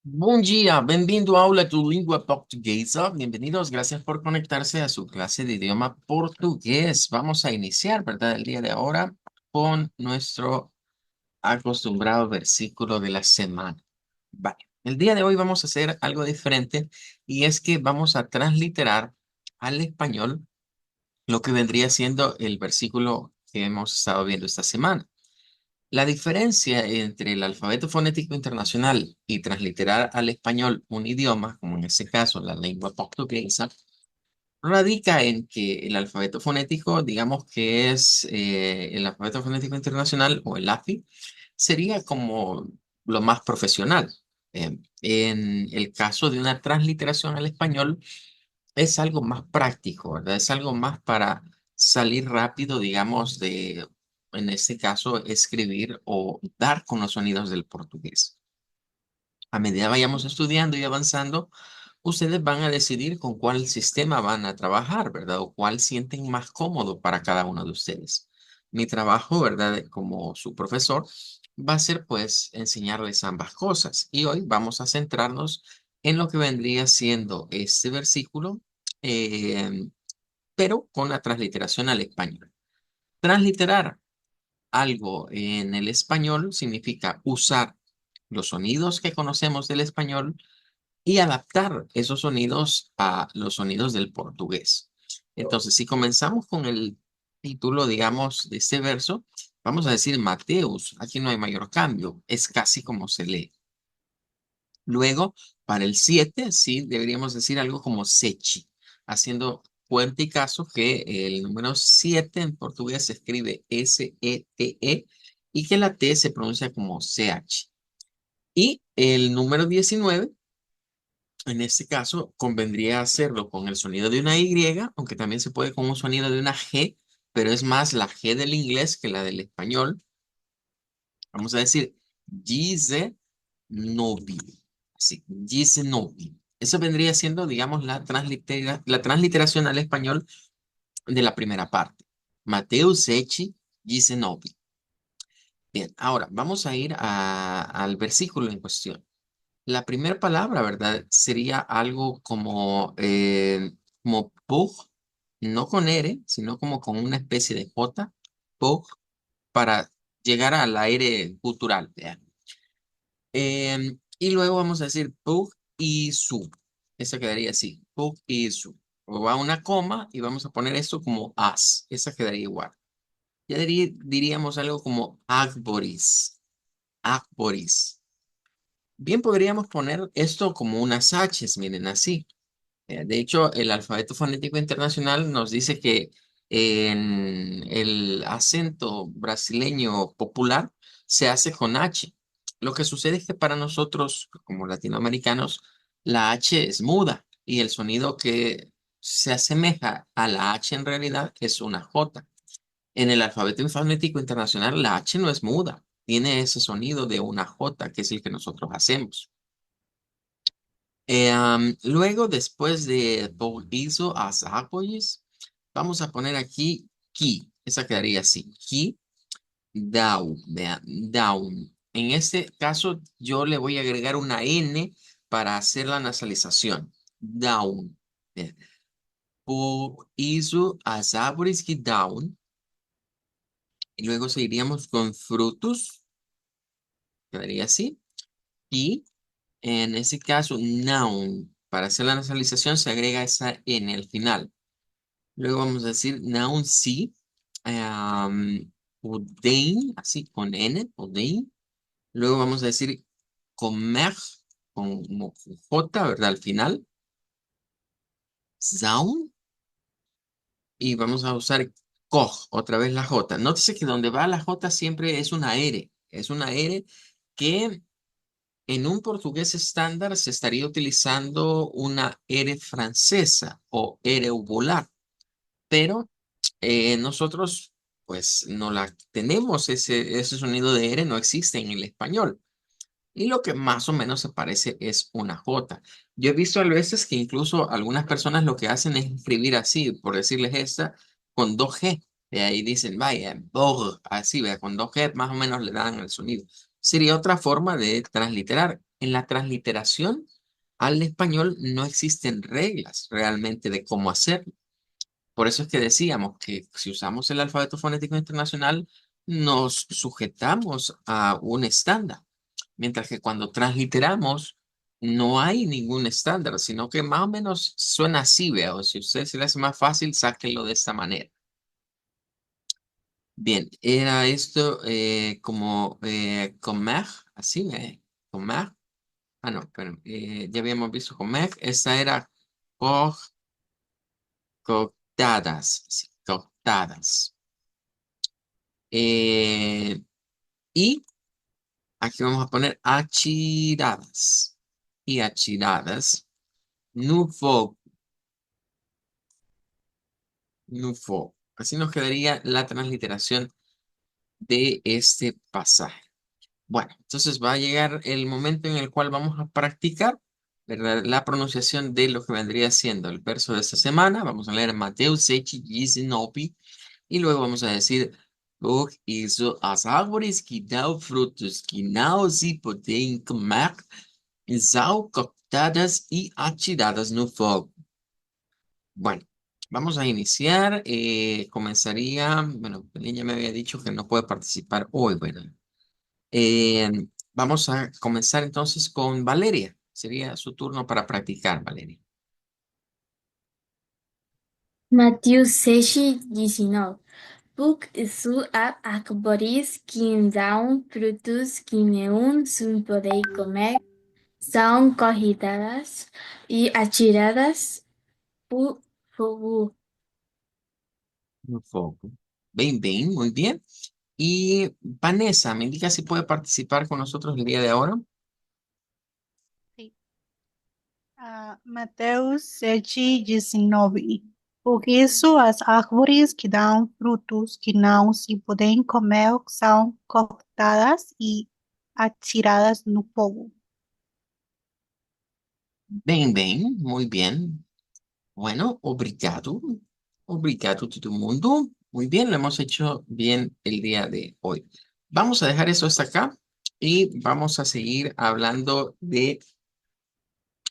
Bom dia, bem-vindo à aula de língua portuguesa. Bienvenidos, gracias por conectarse a su clase de idioma portugués. Vamos a iniciar, ¿verdad? El día de ahora con nuestro acostumbrado versículo de la semana. Vale, el día de hoy vamos a hacer algo diferente y es que vamos a transliterar al español lo que vendría siendo el versículo que hemos estado viendo esta semana. La diferencia entre el alfabeto fonético internacional y transliterar al español un idioma, como en este caso la lengua portuguesa, radica en que el alfabeto fonético, digamos que es el alfabeto fonético internacional o el AFI, sería como lo más profesional. En el caso de una transliteración al español, es algo más práctico, ¿verdad? Es algo más para salir rápido, digamos, en este caso, escribir o dar con los sonidos del portugués. A medida vayamos estudiando y avanzando, ustedes van a decidir con cuál sistema van a trabajar, ¿verdad? O cuál sienten más cómodo para cada uno de ustedes. Mi trabajo, ¿verdad? Como su profesor, va a ser pues enseñarles ambas cosas. Y hoy vamos a centrarnos en lo que vendría siendo este versículo, eh, pero con la transliteración al español. Transliterar algo en el español significa usar los sonidos que conocemos del español y adaptar esos sonidos a los sonidos del portugués. Entonces, si comenzamos con el título, digamos, de este verso, vamos a decir Mateus. Aquí no hay mayor cambio, es casi como se lee. Luego, para el 7 sí, deberíamos decir algo como sechi, haciendo cuenta y caso que el número 7 en portugués se escribe S-E-T-E y que la T se pronuncia como CH. Y el número 19 en este caso, convendría hacerlo con el sonido de una Y, aunque también se puede con un sonido de una G, pero es más la G del inglés que la del español. Vamos a decir, dice novi. Así, dice novi. Eso vendría siendo, digamos, la transliteración al español de la primera parte. Mateus Echi dice novi. Bien, ahora vamos a ir al versículo en cuestión. La primera palabra, ¿verdad? Sería algo como pug, no con R, sino como con una especie de J, pug, para llegar al aire gutural, ¿verdad? Y luego vamos a decir pug y su. Esa quedaría así, pug y su. O va una coma y vamos a poner esto como as. Esa quedaría igual. Ya diríamos algo como agboris, agboris. Bien, podríamos poner esto como unas H's, miren, así. De hecho, el alfabeto fonético internacional nos dice que en el acento brasileño popular se hace con H. Lo que sucede es que para nosotros, como latinoamericanos, la H es muda y el sonido que se asemeja a la H en realidad es una J. En el alfabeto fonético internacional, la H no es muda, tiene ese sonido de una J, que es el que nosotros hacemos. Luego, después de Bogizo a Zápolis, vamos a poner aquí ki. Esa quedaría así. Ki, down. Vean, down. En este caso, yo le voy a agregar una N para hacer la nasalización. Down. Vean. Bogizo a Zápolis, ki down. Y luego seguiríamos con frutos. Quedaría así. Y en ese caso, noun. Para hacer la nasalización se agrega esa N al final. Luego vamos a decir noun sí. Ordain, así con N, ordain. Luego vamos a decir comer como J, ¿verdad? Al final. Zaun. Y vamos a usar coj, otra vez la J. Nótese que donde va la J siempre es una R. Es una R que en un portugués estándar se estaría utilizando una R francesa o R uvular, pero nosotros pues no la tenemos, ese sonido de R no existe en el español. Y lo que más o menos se parece es una J. Yo he visto a veces que incluso algunas personas lo que hacen es escribir así, por decirles esta, con dos G. Y ahí dicen, vaya, bog, así, vea, con dos G más o menos le dan el sonido. Sería otra forma de transliterar. en la transliteración al español no existen reglas realmente de cómo hacerlo. Por eso es que decíamos que si usamos el alfabeto fonético internacional, nos sujetamos a un estándar, mientras que cuando transliteramos, no hay ningún estándar, sino que más o menos suena así, vea, o si a usted se le hace más fácil, sáquenlo de esta manera. Bien, era esto como comer, así, comer. Ah, no, pero ya habíamos visto comer. Esta era co- cortadas, sí, cortadas. Eh, y aquí vamos a poner achiradas. Y achiradas. Nouveau, nouveau. Así nos quedaría la transliteración de este pasaje. Bueno, entonces va a llegar el momento en el cual vamos a practicar, ¿verdad? La pronunciación de lo que vendría siendo el verso de esta semana. Vamos a leer Mateo 6:19 y luego vamos a decir, "Och hizo as árvores que dão frutos que não se podem comer, são cortadas e atiradas no fogo." Bueno, vamos a iniciar. Comenzaría, bueno, Belén ya me había dicho que no puede participar hoy, bueno. Eh, Vamos a comenzar entonces con Valeria. Sería su turno para practicar, Valeria. Matthew 6:19. Puc su a árvores que dão frutos que não se podem comer, são cortadas e atiradas por fogo. Un poco. Bien, bien, muy bien. Y Vanessa, ¿me indica si puede participar con nosotros el día de ahora? Sí. Mateus 7:19. Por isso as árvores que dão frutos que não se podem comer são cortadas e atiradas no fogo. Bien, bien, muy bien. Bueno, obrigado. Obrigado todo el mundo. Muy bien, lo hemos hecho bien el día de hoy. Vamos a dejar eso hasta acá y vamos a seguir hablando de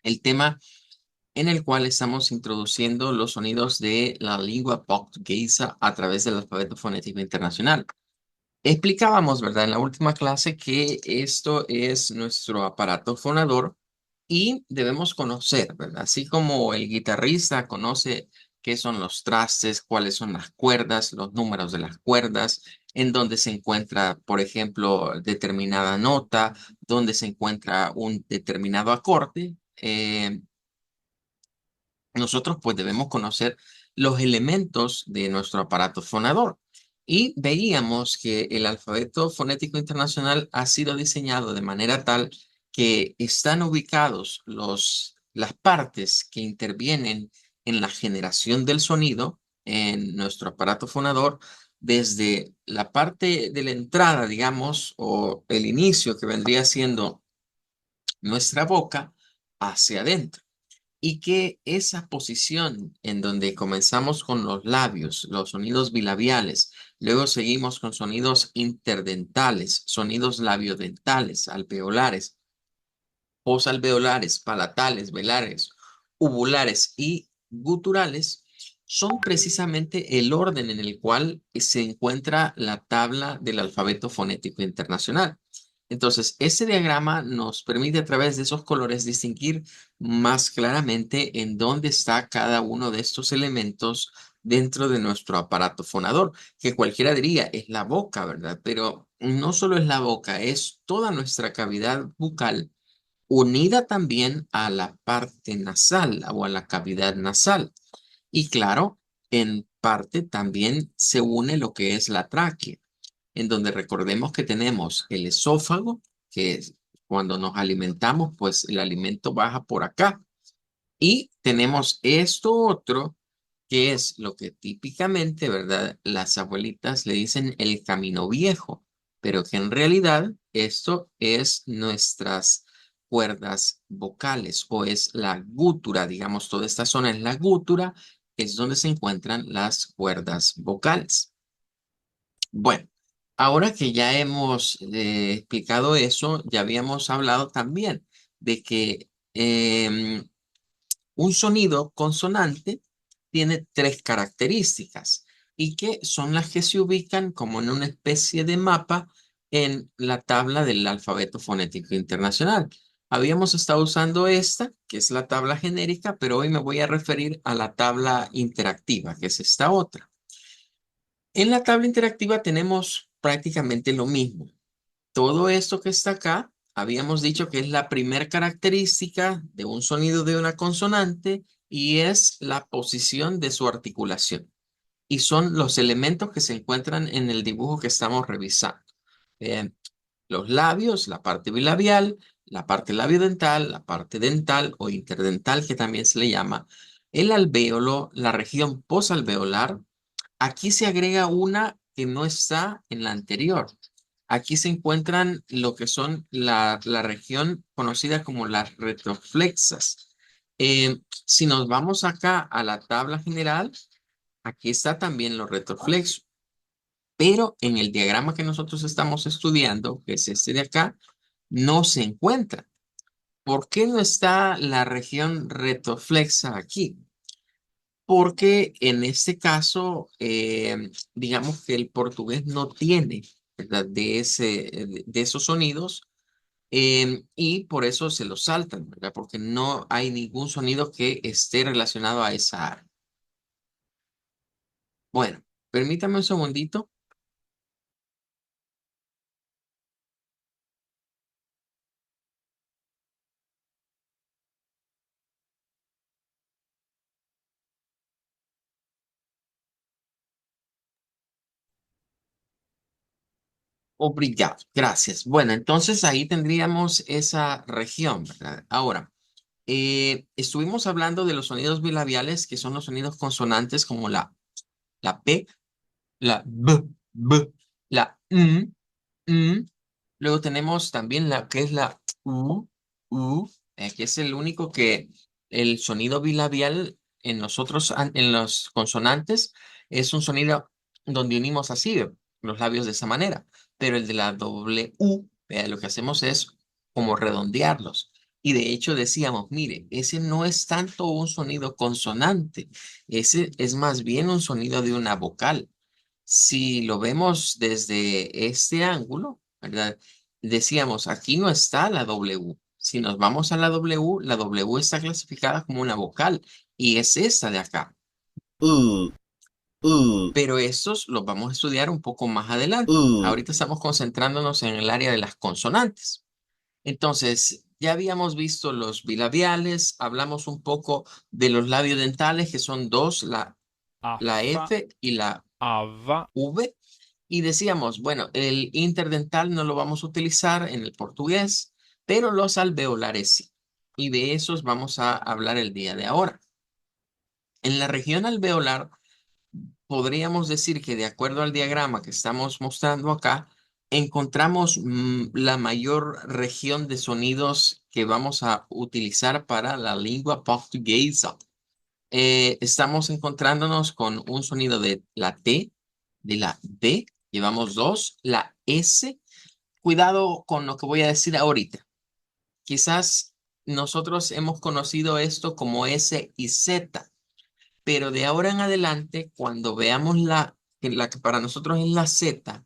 el tema en el cual estamos introduciendo los sonidos de la lengua portuguesa a través del alfabeto fonético internacional. Explicábamos, ¿verdad? En la última clase que esto es nuestro aparato fonador y debemos conocer, ¿verdad? Así como el guitarrista conoce qué son los trastes, cuáles son las cuerdas, los números de las cuerdas, en dónde se encuentra, por ejemplo, determinada nota, dónde se encuentra un determinado acorde. Nosotros pues debemos conocer los elementos de nuestro aparato fonador. Y veíamos que el alfabeto fonético internacional ha sido diseñado de manera tal que están ubicados las partes que intervienen en la generación del sonido en nuestro aparato fonador desde la parte de la entrada, digamos, o el inicio que vendría siendo nuestra boca hacia adentro y que esa posición en donde comenzamos con los labios, los sonidos bilabiales, luego seguimos con sonidos interdentales, sonidos labiodentales, alveolares, posalveolares, palatales, velares, uvulares y guturales, son precisamente el orden en el cual se encuentra la tabla del alfabeto fonético internacional. Entonces, este diagrama nos permite a través de esos colores distinguir más claramente en dónde está cada uno de estos elementos dentro de nuestro aparato fonador, que cualquiera diría es la boca, ¿verdad? Pero no solo es la boca, es toda nuestra cavidad bucal unida también a la parte nasal o a la cavidad nasal. Y claro, en parte también se une lo que es la tráquea, en donde recordemos que tenemos el esófago, que es cuando nos alimentamos, pues el alimento baja por acá. Y tenemos esto otro, que es lo que típicamente, ¿verdad? Las abuelitas le dicen el camino viejo, pero que en realidad esto es nuestras cuerdas vocales o es la gútura, digamos, toda esta zona es la gútura, es donde se encuentran las cuerdas vocales. Bueno, ahora que ya hemos explicado eso, ya habíamos hablado también de que un sonido consonante tiene tres características y que son las que se ubican como en una especie de mapa en la tabla del alfabeto fonético internacional. Habíamos estado usando esta, que es la tabla genérica, pero hoy me voy a referir a la tabla interactiva, que es esta otra. En la tabla interactiva tenemos prácticamente lo mismo. Todo esto que está acá, habíamos dicho que es la primera característica de un sonido de una consonante y es la posición de su articulación. Y son los elementos que se encuentran en el dibujo que estamos revisando. Eh, los labios, la parte bilabial, la parte labiodental, la parte dental o interdental que también se le llama, el alvéolo, la región posalveolar. Aquí se agrega una que no está en la anterior. Aquí se encuentran lo que son la región conocida como las retroflexas. Si nos vamos acá a la tabla general, aquí está también los retroflexos, pero en el diagrama que nosotros estamos estudiando, que es este de acá, no se encuentra. ¿Por qué no está la región retroflexa aquí? Porque en este caso, digamos que el portugués no tiene, ¿verdad? De esos sonidos y por eso se los saltan, ¿verdad? Porque no hay ningún sonido que esté relacionado a esa área. Bueno, permítame un segundito. Obrigado, gracias. Bueno, entonces ahí tendríamos esa región, ¿verdad? Ahora, estuvimos hablando de los sonidos bilabiales, que son los sonidos consonantes como la P, la B, la Mm. Luego tenemos también la que es la U, que es el único que el sonido bilabial en en los consonantes, es un sonido donde unimos así los labios de esa manera. Pero el de la doble U, lo que hacemos es como redondearlos. Y de hecho decíamos, mire, ese no es tanto un sonido consonante, ese es más bien un sonido de una vocal. Si lo vemos desde este ángulo, ¿verdad? Decíamos, aquí no está la W. Si nos vamos a la W está clasificada como una vocal y es esta de acá. Pero estos los vamos a estudiar un poco más adelante. Ahorita estamos concentrándonos en el área de las consonantes. Entonces, ya habíamos visto los bilabiales, hablamos un poco de los labiodentales, que son dos, la Affa, F y la avva, V. Y decíamos, bueno, el interdental no lo vamos a utilizar en el portugués, pero los alveolares sí. Y de esos vamos a hablar el día de ahora. En la región alveolar, podríamos decir que de acuerdo al diagrama que estamos mostrando acá, encontramos la mayor región de sonidos que vamos a utilizar para la lengua portuguesa. Estamos encontrándonos con un sonido de la T, de la D, llevamos dos, la S. Cuidado con lo que voy a decir ahorita. Quizás nosotros hemos conocido esto como S y Z, pero de ahora en adelante, cuando veamos la que para nosotros es la Z,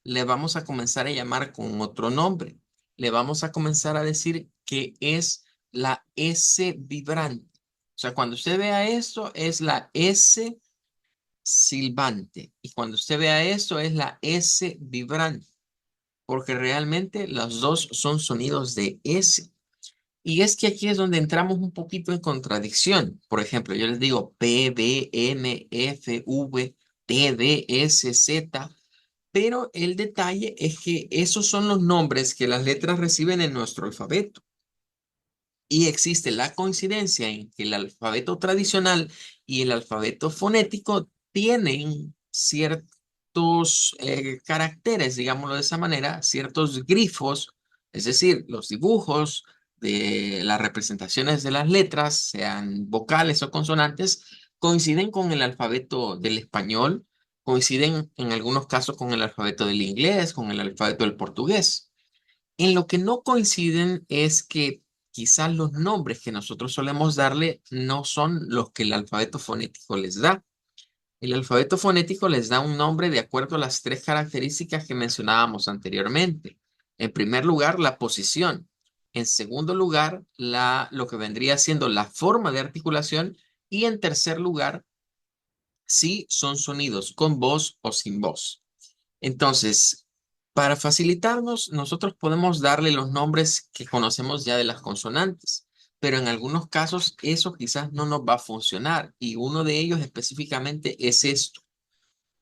le vamos a comenzar a llamar con otro nombre. Le vamos a comenzar a decir que es la S vibrante. O sea, cuando usted vea esto, es la S silbante. Y cuando usted vea esto, es la S vibrante. Porque realmente los dos son sonidos de S. Y es que aquí es donde entramos un poquito en contradicción. Por ejemplo, yo les digo P, B, M, F, V, T, D, S, Z, pero el detalle es que esos son los nombres que las letras reciben en nuestro alfabeto. Y existe la coincidencia en que el alfabeto tradicional y el alfabeto fonético tienen ciertos caracteres, digámoslo de esa manera, ciertos grifos, es decir, los dibujos de las representaciones de las letras, sean vocales o consonantes, coinciden con el alfabeto del español, coinciden en algunos casos con el alfabeto del inglés, con el alfabeto del portugués. En lo que no coinciden es que quizás los nombres que nosotros solemos darle no son los que el alfabeto fonético les da. El alfabeto fonético les da un nombre de acuerdo a las tres características que mencionábamos anteriormente. En primer lugar, la posición. En segundo lugar, lo que vendría siendo la forma de articulación. Y en tercer lugar, si son sonidos con voz o sin voz. Entonces, para facilitarnos, nosotros podemos darle los nombres que conocemos ya de las consonantes, pero en algunos casos eso quizás no nos va a funcionar y uno de ellos específicamente es esto,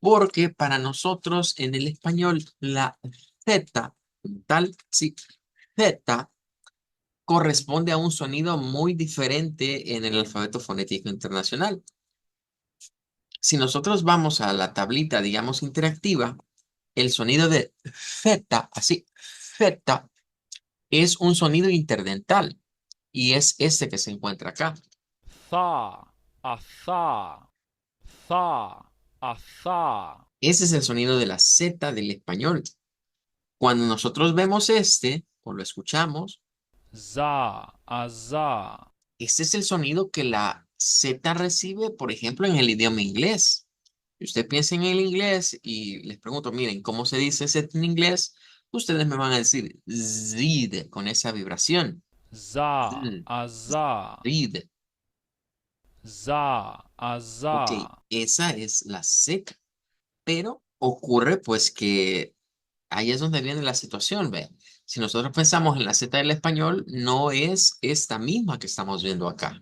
porque para nosotros en el español la Z, como tal, sí, Z corresponde a un sonido muy diferente en el alfabeto fonético internacional. Si nosotros vamos a la tablita, digamos, interactiva, el sonido de Z, así, Z, es un sonido interdental y es este que se encuentra acá. Tha, atha, tha, atha. Ese es el sonido de la Z del español. Cuando nosotros vemos este o lo escuchamos, Za, aza. este es el sonido que la Z recibe, por ejemplo, en el idioma inglés. Si usted piensa en el inglés y les pregunto, miren, ¿cómo se dice Z en inglés? Ustedes me van a decir zid con esa vibración. Za, Z, aza. zid. Za, Ok, aza. esa es la Z, pero ocurre pues que ahí es donde viene la situación, ¿ve? Si nosotros pensamos en la Z del español, no es esta misma que estamos viendo acá.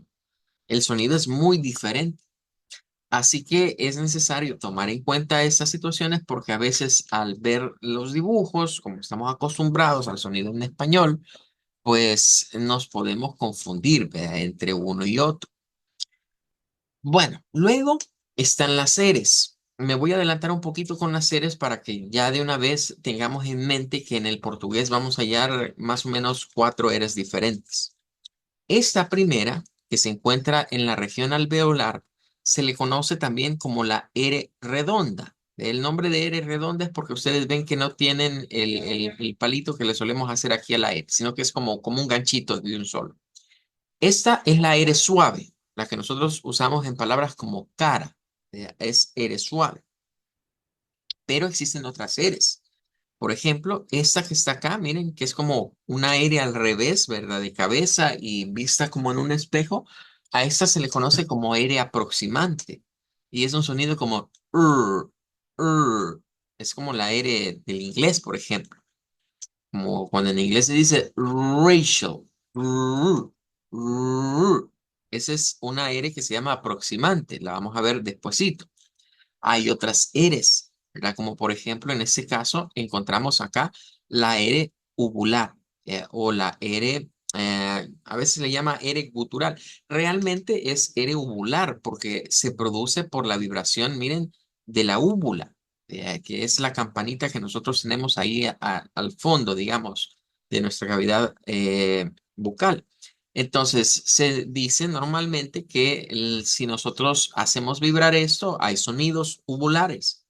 El sonido es muy diferente. Así que es necesario tomar en cuenta estas situaciones porque a veces al ver los dibujos, como estamos acostumbrados al sonido en español, pues nos podemos confundir, ¿ve? Entre uno y otro. Bueno, luego están las seres. Me voy a adelantar un poquito con las seres para que ya de una vez tengamos en mente que en el portugués vamos a hallar más o menos cuatro eres diferentes. Esta primera, que se encuentra en la región alveolar, se le conoce también como la R redonda. El nombre de R redonda es porque ustedes ven que no tienen el palito que le solemos hacer aquí a la R, sino que es como un ganchito de un solo. Esta es la R suave, la que nosotros usamos en palabras como cara. Es R suave, pero existen otras Rs. Por ejemplo, esta que está acá, miren, que es como una R al revés, ¿verdad? De cabeza y vista como en un espejo. A esta se le conoce como R aproximante. Y es un sonido como Es como la R del inglés, por ejemplo. Como cuando en inglés se dice Rachel. Esa es una R que se llama aproximante. La vamos a ver despuesito. Hay otras Rs, ¿verdad? Como por ejemplo, en este caso, encontramos acá la R uvular o la R, a veces le llama R gutural. Realmente es R uvular porque se produce por la vibración, miren, de la úvula, que es la campanita que nosotros tenemos ahí al fondo, digamos, de nuestra cavidad bucal. Entonces, se dice normalmente que si nosotros hacemos vibrar esto, hay sonidos uvulares,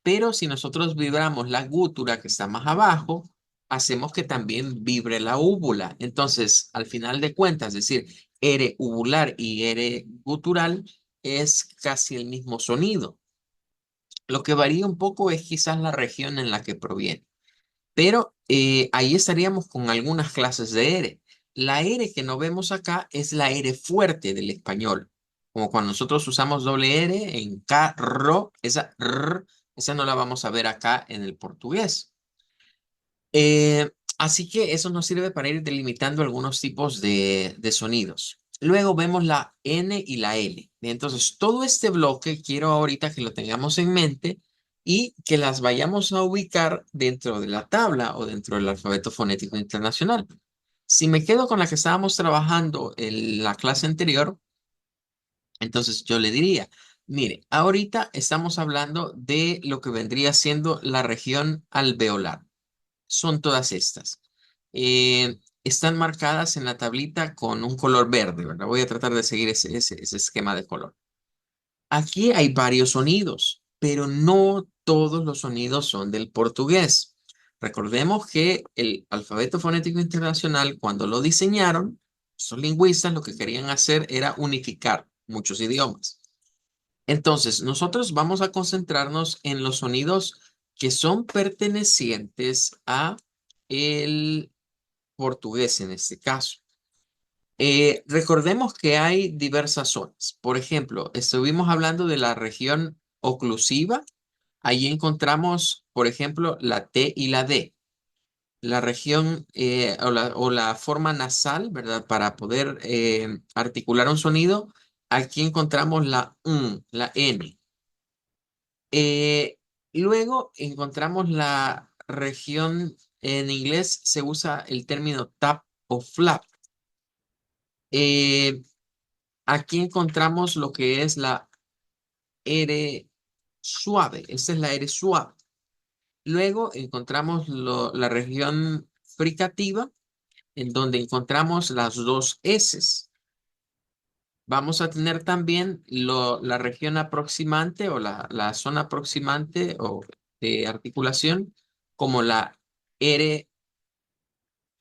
pero si nosotros vibramos la gútura que está más abajo, hacemos que también vibre la úvula. Entonces, al final de cuentas, es decir, R uvular y R gutural es casi el mismo sonido. Lo que varía un poco es quizás la región en la que proviene. Pero ahí estaríamos con algunas clases de R. La R que no vemos acá es la R fuerte del español. Como cuando nosotros usamos doble R en carro, esa no la vamos a ver acá en el portugués. Así que eso nos sirve para ir delimitando algunos tipos de sonidos. Luego vemos la N y la L. Entonces, todo este bloque quiero ahorita que lo tengamos en mente y que las vayamos a ubicar dentro de la tabla o dentro del alfabeto fonético internacional. Si me quedo con la que estábamos trabajando en la clase anterior, entonces yo le diría, mire, ahorita estamos hablando de lo que vendría siendo la región alveolar. Son todas estas. Están marcadas en la tablita con un color verde, ¿verdad? Voy a tratar de seguir ese esquema de color. Aquí hay varios sonidos, pero no todos los sonidos son del portugués. Recordemos que el alfabeto fonético internacional, cuando lo diseñaron, Estos lingüistas lo que querían hacer era unificar muchos idiomas. Entonces, nosotros vamos a concentrarnos en los sonidos que son pertenecientes a el portugués en este caso. Recordemos que hay diversas zonas. Por ejemplo, estuvimos hablando de la región oclusiva. Ahí encontramos, por ejemplo, la T y la D. La región o la forma nasal, ¿verdad? Para poder articular un sonido. Aquí encontramos la la N. Eh, Luego encontramos la región, en inglés se usa el término tap o flap. Eh, Aquí encontramos lo que es la R suave. Esta es la R suave. Luego encontramos la región fricativa, en donde encontramos las dos S. Vamos a tener también la región aproximante o la zona aproximante o de articulación, como la R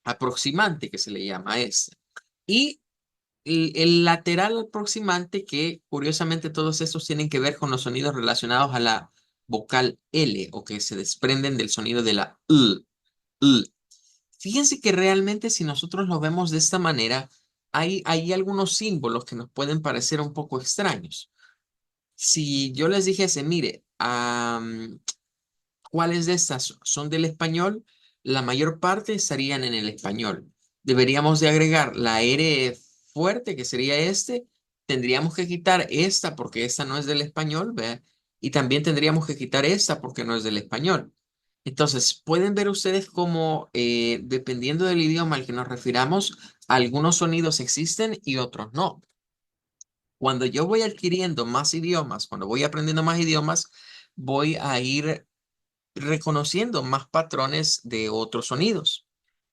aproximante, que se le llama esta. Y el lateral aproximante, que curiosamente todos estos tienen que ver con los sonidos relacionados a la vocal L o que se desprenden del sonido de la L. Fíjense que realmente si nosotros lo vemos de esta manera, hay algunos símbolos que nos pueden parecer un poco extraños. Si yo les dijese, mire, ¿cuáles de estas son del español? La mayor parte estarían en el español. Deberíamos de agregar la R fuerte, que sería este. Tendríamos que quitar esta porque esta no es del español, ¿ve? Y también tendríamos que quitar esta porque no es del español. Entonces, pueden ver ustedes cómo, dependiendo del idioma al que nos refiramos, algunos sonidos existen y otros no. Cuando yo voy adquiriendo más idiomas, cuando voy aprendiendo más idiomas, voy a ir reconociendo más patrones de otros sonidos.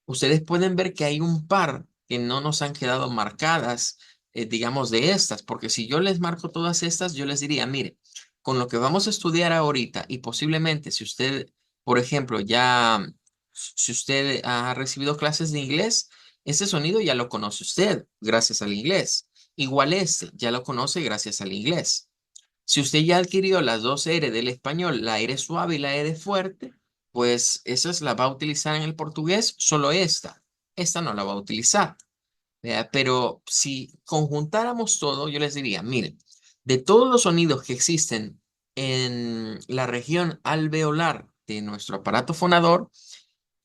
Ustedes pueden ver que hay un par que no nos han quedado marcadas, digamos, de estas, porque si yo les marco todas estas, yo les diría, mire, con lo que vamos a estudiar ahorita y posiblemente si usted, por ejemplo, si usted ha recibido clases de inglés, ese sonido ya lo conoce usted gracias al inglés. Igual este, ya lo conoce gracias al inglés. Si usted ya adquirió las dos R del español, la R suave y la R fuerte, pues esas las va a utilizar en el portugués, solo esta. Esta no la va a utilizar. ¿Vea? Pero si conjuntáramos todo, yo les diría, miren, de todos los sonidos que existen en la región alveolar de nuestro aparato fonador,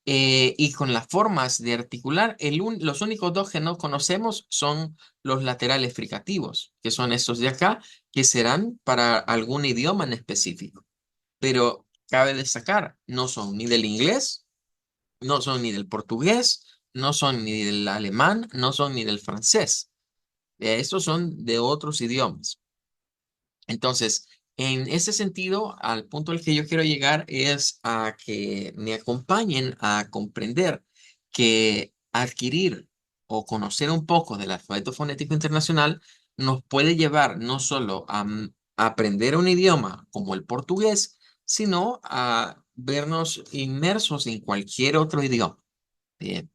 y con las formas de articular, los únicos dos que no conocemos son los laterales fricativos, que son estos de acá, que serán para algún idioma en específico. Pero cabe destacar, no son ni del inglés, no son ni del portugués, no son ni del alemán, no son ni del francés. Estos son de otros idiomas. Entonces, en ese sentido, al punto al que yo quiero llegar es a que me acompañen a comprender que adquirir o conocer un poco del alfabeto fonético internacional nos puede llevar no solo a aprender un idioma como el portugués, sino a vernos inmersos en cualquier otro idioma. Bien.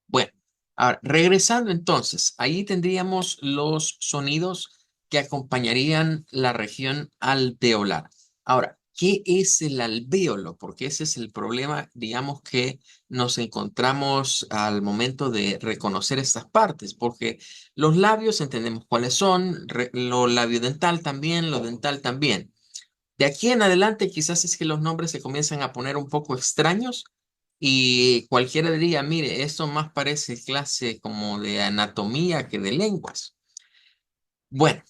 Bueno, ahora, regresando entonces, ahí tendríamos los sonidos que acompañarían la región alveolar. Ahora, ¿qué es el alvéolo? Porque ese es el problema, digamos, que nos encontramos al momento de reconocer estas partes, porque los labios entendemos cuáles son, lo labiodental también, lo dental también. De aquí en adelante quizás es que los nombres se comienzan a poner un poco extraños y cualquiera diría, mire, esto más parece clase como de anatomía que de lenguas. Bueno,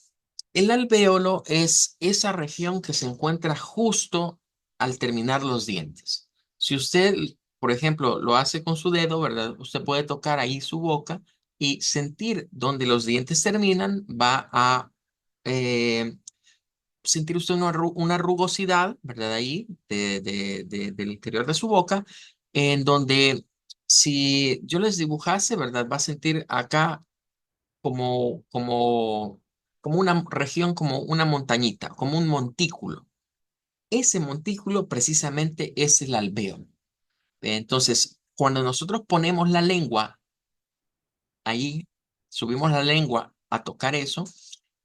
el alvéolo es esa región que se encuentra justo al terminar los dientes. Si usted, por ejemplo, lo hace con su dedo, ¿verdad? Usted puede tocar ahí su boca y sentir donde los dientes terminan, va a sentir usted una rugosidad, ¿verdad? Ahí, del interior de su boca, en donde si yo les dibujase, ¿verdad? Va a sentir acá como una región, como una montañita, como un montículo. Ese montículo precisamente es el alvéolo. Entonces, cuando nosotros ponemos la lengua ahí subimos la lengua a tocar eso,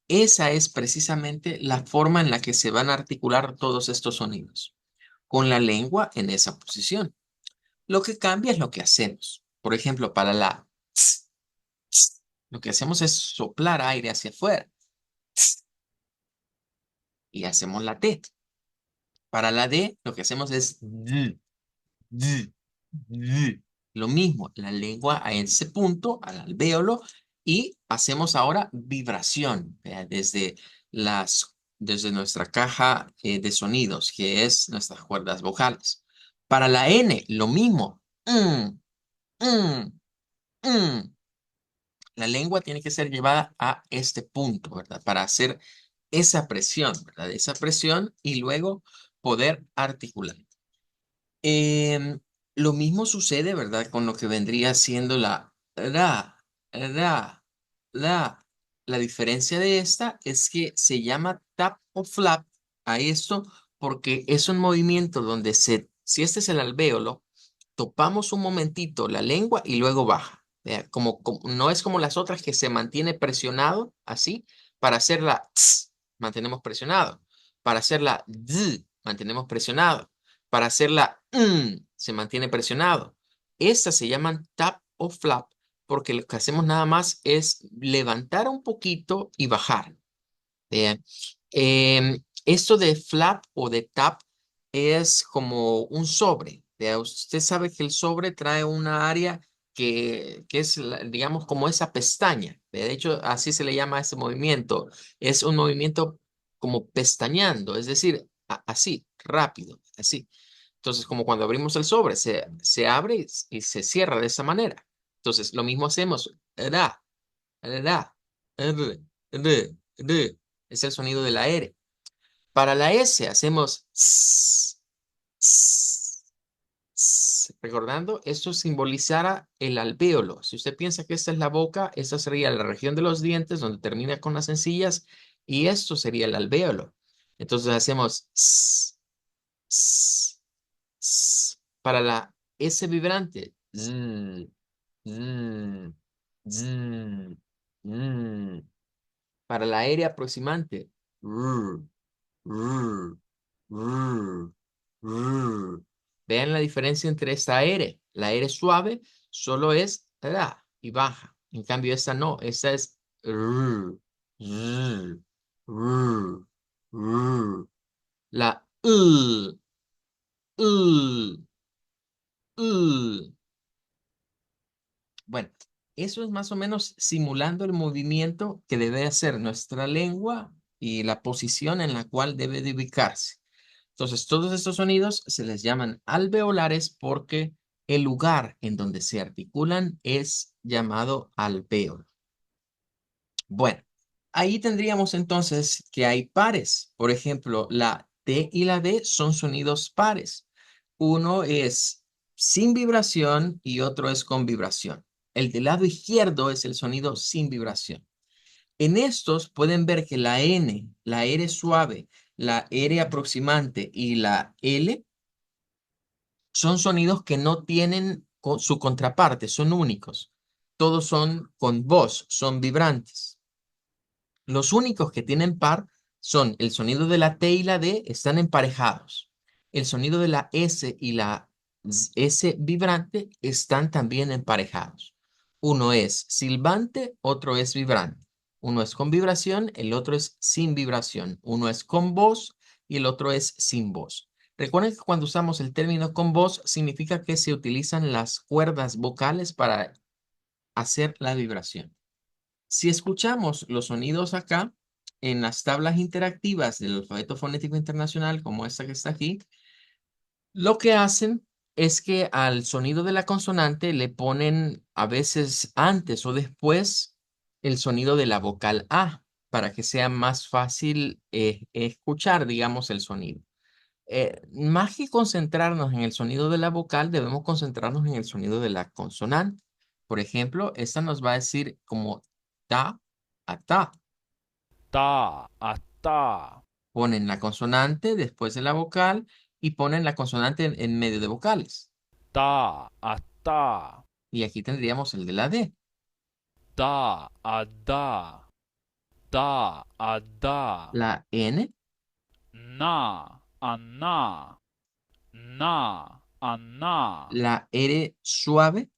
esa es precisamente la forma en la que se van a articular todos estos sonidos, con la lengua en esa posición. Lo que cambia es lo que hacemos. Por ejemplo, para la ts, ts, lo que hacemos es soplar aire hacia afuera y hacemos la T. Para la D, lo que hacemos es d, d. Lo mismo, la lengua a ese punto, al alvéolo, y hacemos ahora vibración, ¿vea? Desde nuestra caja de sonidos, que es nuestras cuerdas vocales. Para la N, lo mismo. Mm, mm. La lengua tiene que ser llevada a este punto, ¿verdad? Para hacer esa presión, ¿verdad? Esa presión y luego poder articular. Em, lo mismo sucede, ¿verdad? Con lo que vendría siendo la, la. La diferencia de esta es que se llama tap o flap a esto porque es un movimiento donde si este es el alvéolo, topamos un momentito la lengua y luego baja. Vea, no es como las otras que se mantiene presionado así. Para hacer la ts, mantenemos presionado. Para hacer la d, mantenemos presionado. Para hacer la se mantiene presionado. Estas se llaman tap o flap porque lo que hacemos nada más es levantar un poquito y bajar. Vean, esto de flap o de tap es como un sobre. Vea, usted sabe que el sobre trae una área que es, digamos, como esa pestaña. Vea, de hecho, así se le llama a ese movimiento. Es un movimiento como pestañeando, es decir, así, rápido, así. Entonces, como cuando abrimos el sobre, se abre y se cierra de esa manera. Entonces, lo mismo hacemos. Da, da, r, r. Es el sonido de la R. Para la S hacemos s, s, s. Recordando, esto simbolizará el alvéolo. Si usted piensa que esta es la boca, esta sería la región de los dientes donde termina con las encías y esto sería el alvéolo. Entonces hacemos s, s, s. Para la S vibrante, z, z, z, z. Para la R aproximante, r, r, r, r. Vean la diferencia entre esta R. La R suave solo es la y baja. En cambio, esta no. Esta es r, r, r, r. La u, u. Bueno, eso es más o menos simulando el movimiento que debe hacer nuestra lengua y la posición en la cual debe de ubicarse. Entonces, todos estos sonidos se les llaman alveolares porque el lugar en donde se articulan es llamado alvéolo. Bueno, ahí tendríamos entonces que hay pares. Por ejemplo, la T y la D son sonidos pares. Uno es sin vibración y otro es con vibración. El del lado izquierdo es el sonido sin vibración. En estos pueden ver que la N, la R suave, la R aproximante y la L son sonidos que no tienen su contraparte, son únicos. Todos son con voz, son vibrantes. Los únicos que tienen par son el sonido de la T y la D están emparejados. El sonido de la S y la S vibrante están también emparejados. Uno es silbante, otro es vibrante. Uno es con vibración, el otro es sin vibración. Uno es con voz y el otro es sin voz. Recuerden que cuando usamos el término con voz significa que se utilizan las cuerdas vocales para hacer la vibración. Si escuchamos los sonidos acá en las tablas interactivas del alfabeto fonético internacional, como esta que está aquí, lo que hacen es que al sonido de la consonante le ponen a veces antes o después el sonido de la vocal A para que sea más fácil escuchar, digamos, el sonido. Más que concentrarnos en el sonido de la vocal, debemos concentrarnos en el sonido de la consonante. Por ejemplo, esta nos va a decir como ta a ta. ta, ata, Ponen la consonante después de la vocal y ponen la consonante en medio de vocales. ta, ata, Y aquí tendríamos el de la D. Da, a da. Da, a da. La N, Na, a na. Na, a na. la R suave,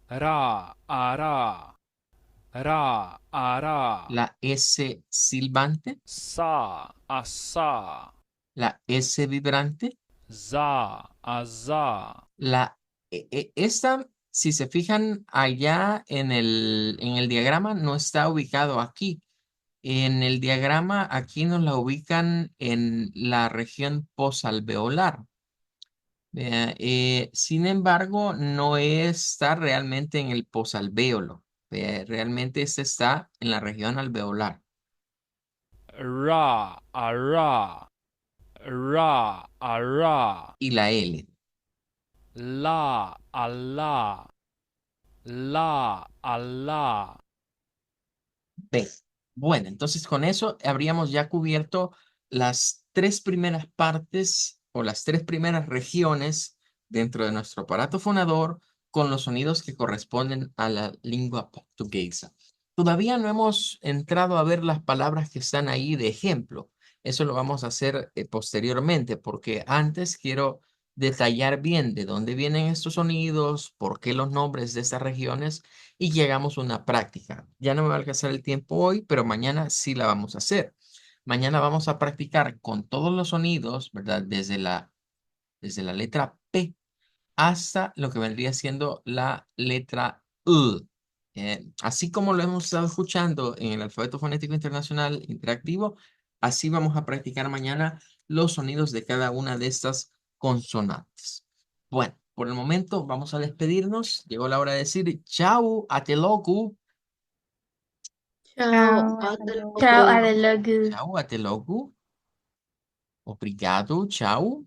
Ra, a ra. Ra, a ra. la S silbante, Sa, a sa. la S vibrante, Za, a za. esta, si se fijan allá en el diagrama, no está ubicado aquí. En el diagrama aquí nos la ubican en la región posalveolar. Vea, sin embargo, no está realmente en el posalvéolo. Vea, realmente este está en la región alveolar. Ra, a ra. Ra, a ra. Y la L. La, a la. La, a la. B. Bueno, entonces con eso habríamos ya cubierto las tres primeras partes o las tres primeras regiones dentro de nuestro aparato fonador con los sonidos que corresponden a la lengua portuguesa. Todavía no hemos entrado a ver las palabras que están ahí de ejemplo. Eso lo vamos a hacer posteriormente porque antes quiero detallar bien de dónde vienen estos sonidos, por qué los nombres de estas regiones y llegamos a una práctica. Ya no me va a alcanzar el tiempo hoy, pero mañana sí la vamos a hacer. Mañana vamos a practicar con todos los sonidos, ¿verdad? Desde la letra P hasta lo que vendría siendo la letra U. Así como lo hemos estado escuchando en el alfabeto fonético internacional interactivo, así vamos a practicar mañana los sonidos de cada una de estas consonantes. Bueno, por el momento vamos a despedirnos. Llegó la hora de decir chao, até logo. Chao, Hasta chao, luego. até logo. Chao, até logo. Obrigado, chao.